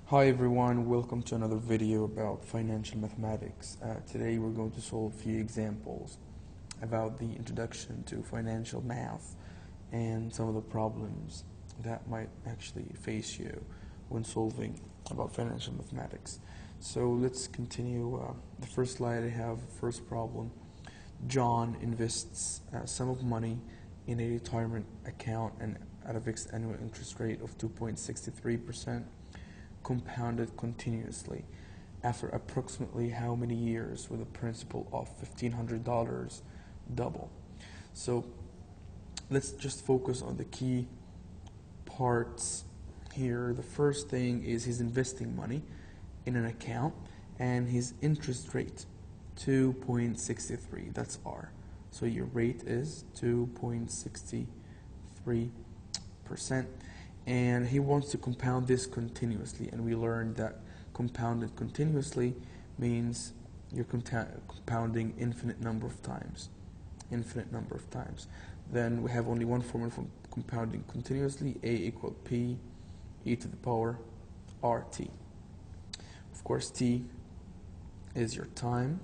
Hi everyone, welcome to another video about financial mathematics. Today we're going to solve a few examples about the introduction to financial math and some of the problems that might actually face you when solving about financial mathematics. So let's continue. The first slide I have, first problem. John invests a sum of money in a retirement account and at a fixed annual interest rate of 2.63%. compounded continuously. After approximately how many years will the principal of $1,500 double? So let's just focus on the key parts here. The first thing is he's investing money in an account and his interest rate 2.63, that's R. So your rate is 2.63%. And he wants to compound this continuously, and we learned that compounded continuously means you're compounding infinite number of times. Then we have only one formula for compounding continuously: A equal P e to the power RT. Of course, T is your time.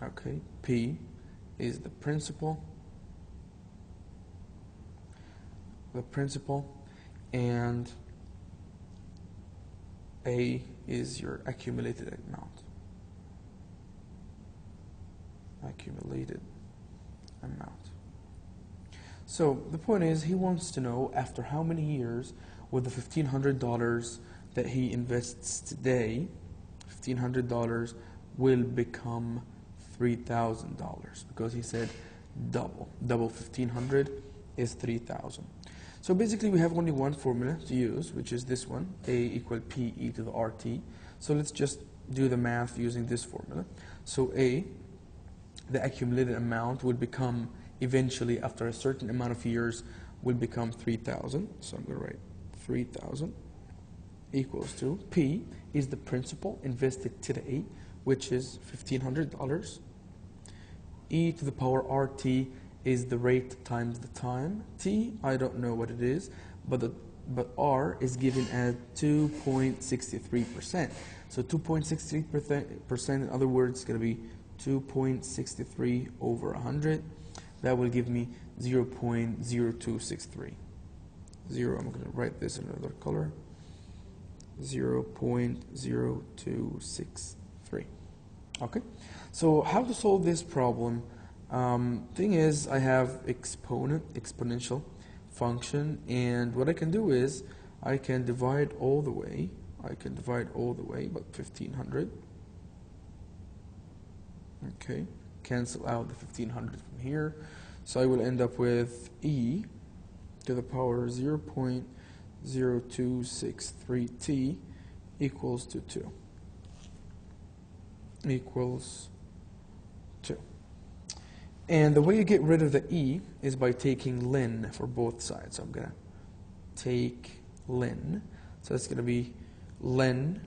Okay, P is the principal, and A is your accumulated amount. So the point is, he wants to know after how many years will the $1,500 that he invests today, $1,500 will become $3,000, because he said double 1,500 is 3,000. So basically we have only one formula to use, which is this one, A equal P e to the RT. So let's just do the math using this formula. So A, the accumulated amount, will become eventually, after a certain amount of years, will become 3,000. So I'm going to write 3,000 equals to P is the principal invested today, which is $1,500. E to the power RT is the rate times the time. T, I don't know what it is, but R is given at 2.63%. So 2.63%, in other words, is going to be 2.63 over 100. That will give me 0.0263. I'm going to write this in another color. 0.0263. Okay, so how to solve this problem? Thing is, I have exponential function, and what I can do is I can divide all the way. But 1,500. Okay, cancel out the 1,500 from here. So I will end up with e to the power 0.0263t equals to 2. And the way you get rid of the e is by taking ln for both sides. So I'm going to take ln. So it's going to be ln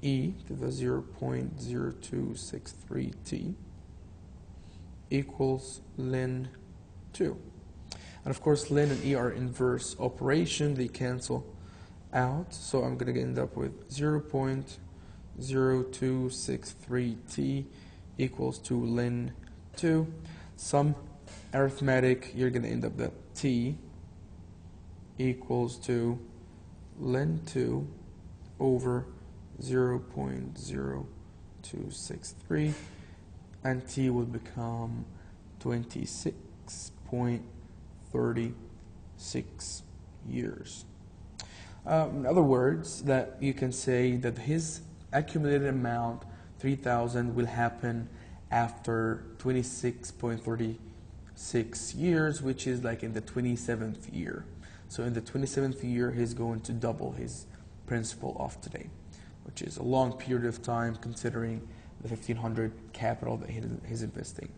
e to the 0.0263t equals ln 2. And of course, ln and e are inverse operation. They cancel out. So I'm going to end up with 0.0263t equals to ln 2. Some arithmetic, you're going to end up that t equals to ln 2 over 0.0263, and t will become 26.36 years. In other words, that you can say that his accumulated amount, 3,000, will happen after 26.36 years, which is like in the 27th year. So in the 27th year, he's going to double his principal of today, which is a long period of time considering the 1,500 capital that he's investing.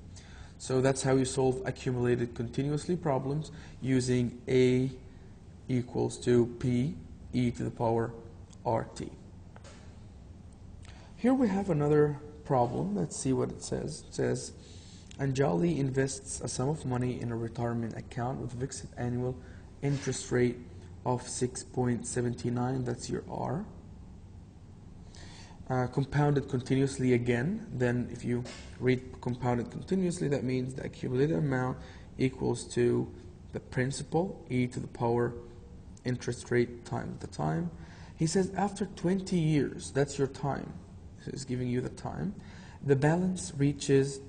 So that's how you solve accumulated continuously problems using A equals to P e to the power RT. Here we have another problem. Let's see what it says. It says, Anjali invests a sum of money in a retirement account with a fixed annual interest rate of 6.79, that's your R. Compounded continuously again, then if you read compounded continuously, that means the accumulated amount equals to the principal, e to the power interest rate times the time. He says after 20 years, that's your time, he's giving you the time, the balance reaches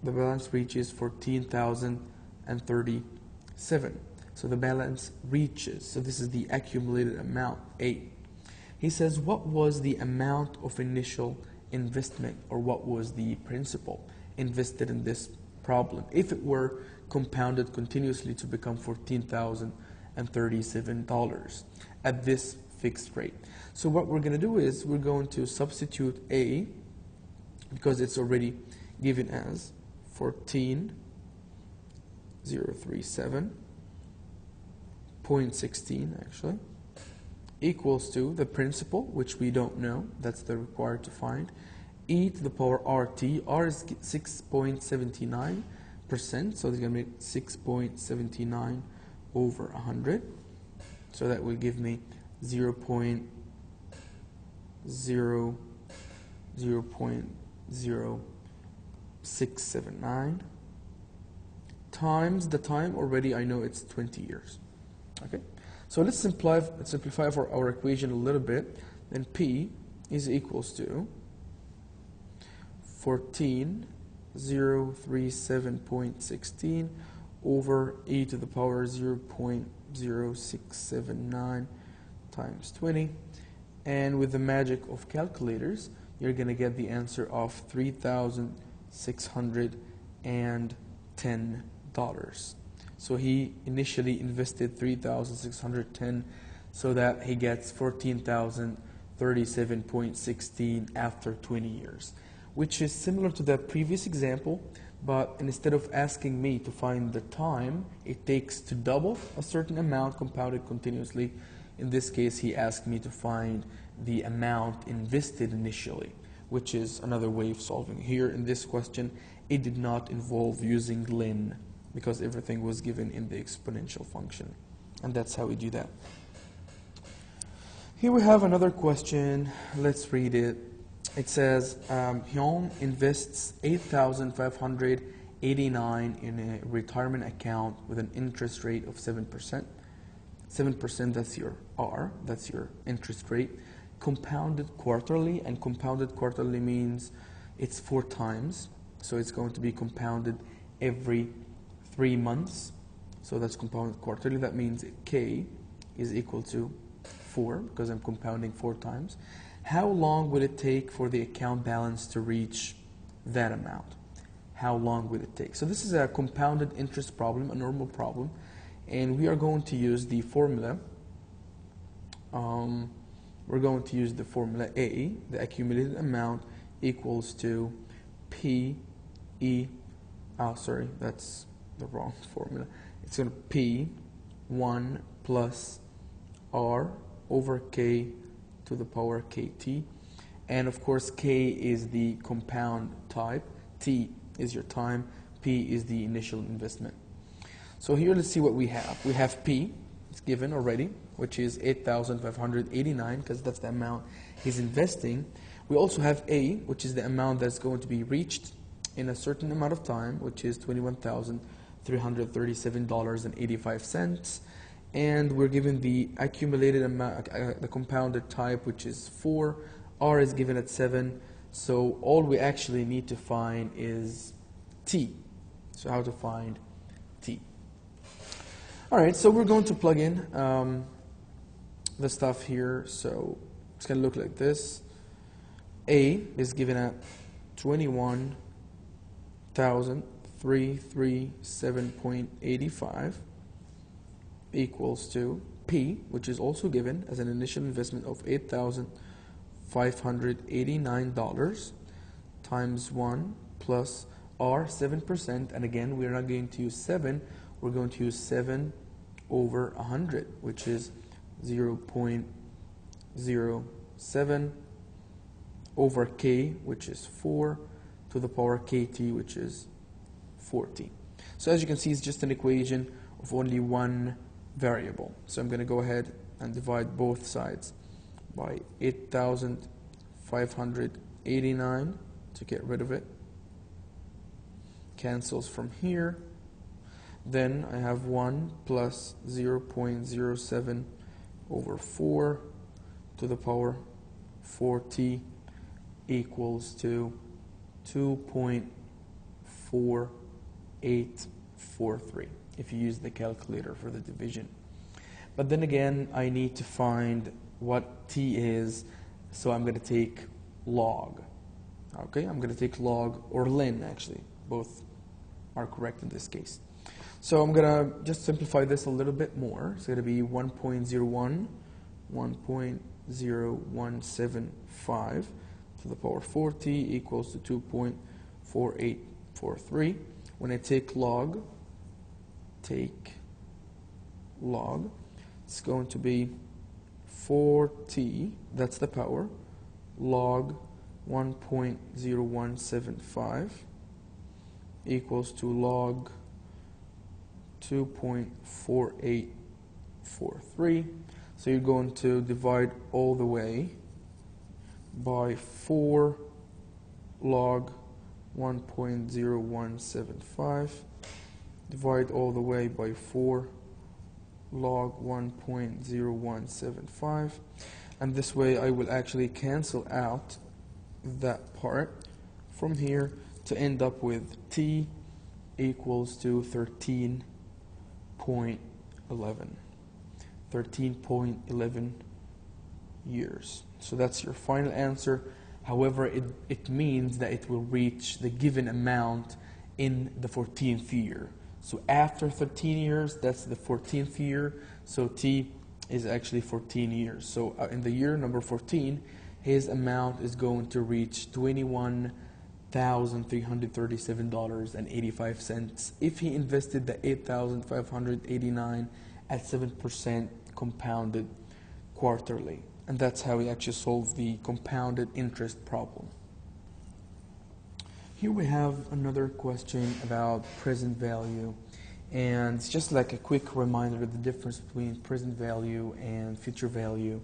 14,037. So the balance reaches, so this is the accumulated amount, A. He says, what was the amount of initial investment, or what was the principal invested in this problem if it were compounded continuously to become $14,037 at this fixed rate? So what we're going to do is we're going to substitute A, because it's already given as 14,037.16 actually, equals to the principal, which we don't know, that's the required to find, e to the power RT. R is 6.79%, so it's going to be 6.79 over 100. So that will give me 0.0679 times the time. Already I know it's 20 years. Okay, so let's simplify for our equation a little bit. Then P is equals to 14,037.16 over e to the power 0.0679 times 20. And with the magic of calculators, you're going to get the answer of $3,610. So he initially invested $3,610 so that he gets 14,037.16 after 20 years, which is similar to the previous example, but instead of asking me to find the time it takes to double a certain amount compounded continuously, in this case he asked me to find the amount invested initially, which is another way of solving. Here in this question, it did not involve using ln, because everything was given in the exponential function. And that's how we do that. Here we have another question. Let's read it. It says, Hyun invests $8,589 in a retirement account with an interest rate of 7%. 7%, that's your R, that's your interest rate. Compounded quarterly, and compounded quarterly means it's 4 times. So it's going to be compounded every 3 months, so that's compounded quarterly. That means K is equal to 4, because I'm compounding 4 times. How long will it take for the account balance to reach that amount? How long will it take? So this is a compounded interest problem, a normal problem, and we are going to use the formula. We're going to use the formula A, the accumulated amount, equals to P E, sorry, that's the wrong formula. It's going to P 1 plus R over K to the power KT. And of course, K is the compound type, T is your time, P is the initial investment. So here, let's see what we have. We have P, it's given already, which is 8,589, because that's the amount he's investing. We also have A, which is the amount that's going to be reached in a certain amount of time, which is $21,337.85. And we're given the accumulated amount, the compounded type, which is 4. R is given at 7. So all we actually need to find is T. So how to find T? All right, so we're going to plug in the stuff here. So it's going to look like this. A is given at 21,337.85 equals to P, which is also given as an initial investment of $8,589 times 1 plus R, 7%. And again, we're not going to use 7. We're going to use 7 over 100, which is 0.07 over K, which is 4, to the power KT, which is 14. So as you can see, it's just an equation of only one variable. So I'm going to go ahead and divide both sides by 8,589 to get rid of it. Cancels from here. Then I have 1 plus 0.07 over 4 to the power 4t equals to 2.4843 if you use the calculator for the division. But then again, I need to find what t is, so I'm going to take log. Okay, I'm going to take log, or len actually. Both are correct in this case. So I'm going to just simplify this a little bit more. It's going to be 1.01, 1.0175 to the power 4t equals to 2.4843. When I take log, it's going to be 4t, that's the power, log 1.0175 equals to log 2.4843. So you're going to divide all the way by 4 log 1.0175, divide all the way by 4 log 1.0175, and this way I will actually cancel out that part from here to end up with t equals to 13.11 years. So that's your final answer. However, it means that it will reach the given amount in the 14th year. So after 13 years, that's the 14th year. So t is actually 14 years. So in the year number 14, his amount is going to reach $21,337.85 if he invested the 8,589 at 7% compounded quarterly. And that's how we actually solve the compounded interest problem. Here we have another question about present value, and it's just like a quick reminder of the difference between present value and future value.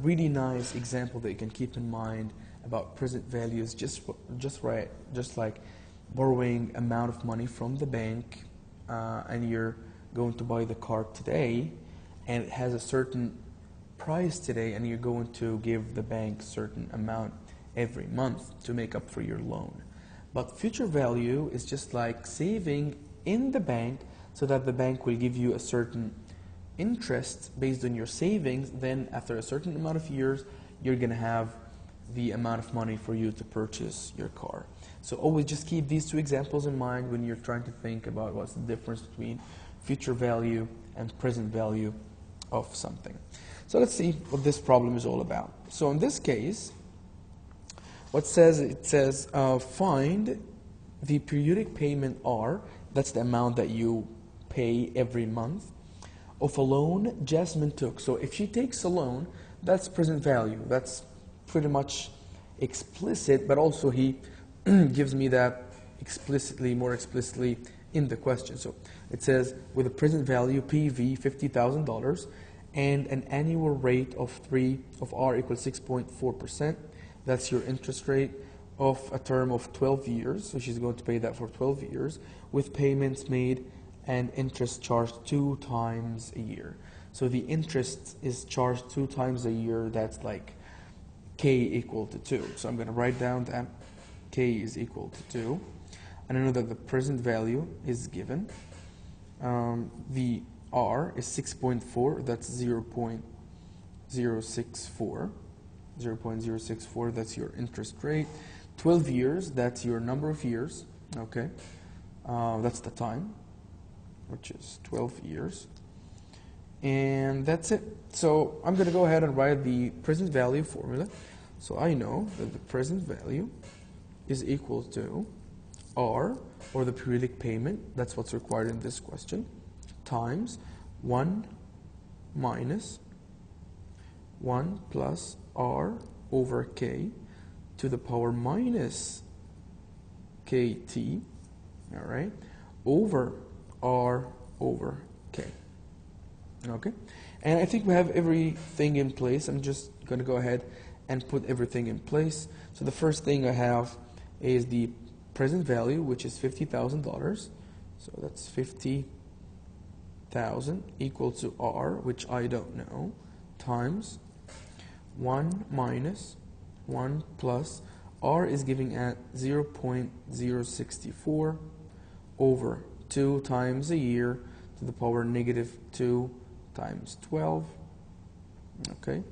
Really nice example that you can keep in mind about present value is just like borrowing amount of money from the bank, and you're going to buy the car today, and it has a certain price today, and you're going to give the bank certain amount every month to make up for your loan. But future value is just like saving in the bank, so that the bank will give you a certain interest based on your savings. Then after a certain amount of years, you're going to have the amount of money for you to purchase your car. So always just keep these two examples in mind when you're trying to think about what's the difference between future value and present value of something. So let's see what this problem is all about. So in this case, it says find the periodic payment R, that's the amount that you pay every month, of a loan Jasmine took. So if she takes a loan, that's present value. That's pretty much explicit, but also he gives me that more explicitly in the question. So it says with a present value PV $50,000 and an annual rate of R equals 6.4%. That's your interest rate of a term of 12 years. So she's going to pay that for 12 years with payments made and interest charged 2 times a year. So the interest is charged 2 times a year. That's like K equal to 2. So I'm going to write down that K is equal to 2. And I know that the present value is given. The R is 6.4. That's 0.064. 0.064, that's your interest rate. 12 years, that's your number of years. Okay, that's the time, which is 12 years. And that's it. So I'm going to go ahead and write the present value formula. So I know that the present value is equal to R, or the periodic payment, that's what's required in this question, times 1 minus 1 plus R over K to the power minus KT, all right, over R over K. Okay, and I think we have everything in place. I'm just going to go ahead and put everything in place. So the first thing I have is the present value, which is $50,000. So that's 50,000 equal to R, which I don't know, times 1 minus 1 plus R is giving at 0.064 over 2 times a year to the power negative 2 times 12. Okay,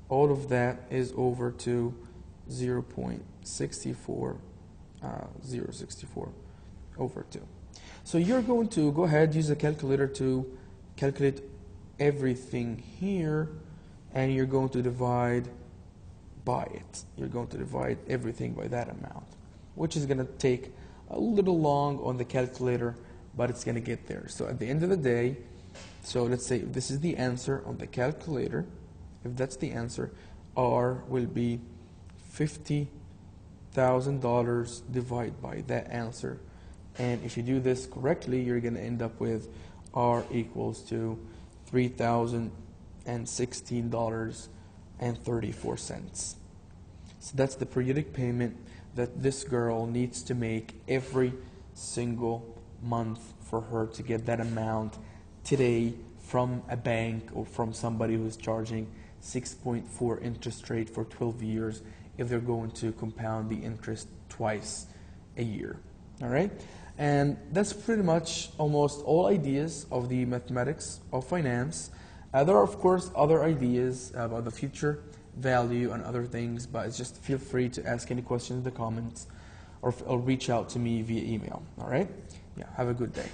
all of that is over to 0.64 0.64 over 2. So you're going to go ahead, use a calculator to calculate everything here, and you're going to divide by it. You're going to divide everything by that amount, which is going to take a little long on the calculator, but it's going to get there. So at the end of the day, so let's say if this is the answer on the calculator, if that's the answer, R will be $50,000 divided by that answer. And if you do this correctly, you're going to end up with R equals to $3,016.34. So that's the periodic payment that this girl needs to make every single month for her to get that amount today from a bank or from somebody who's charging 6.4 interest rate for 12 years if they're going to compound the interest twice a year. All right? And that's pretty much almost all ideas of the mathematics of finance. There are, of course, other ideas about the future value and other things, but it's just feel free to ask any questions in the comments or reach out to me via email. All right? Yeah, have a good day.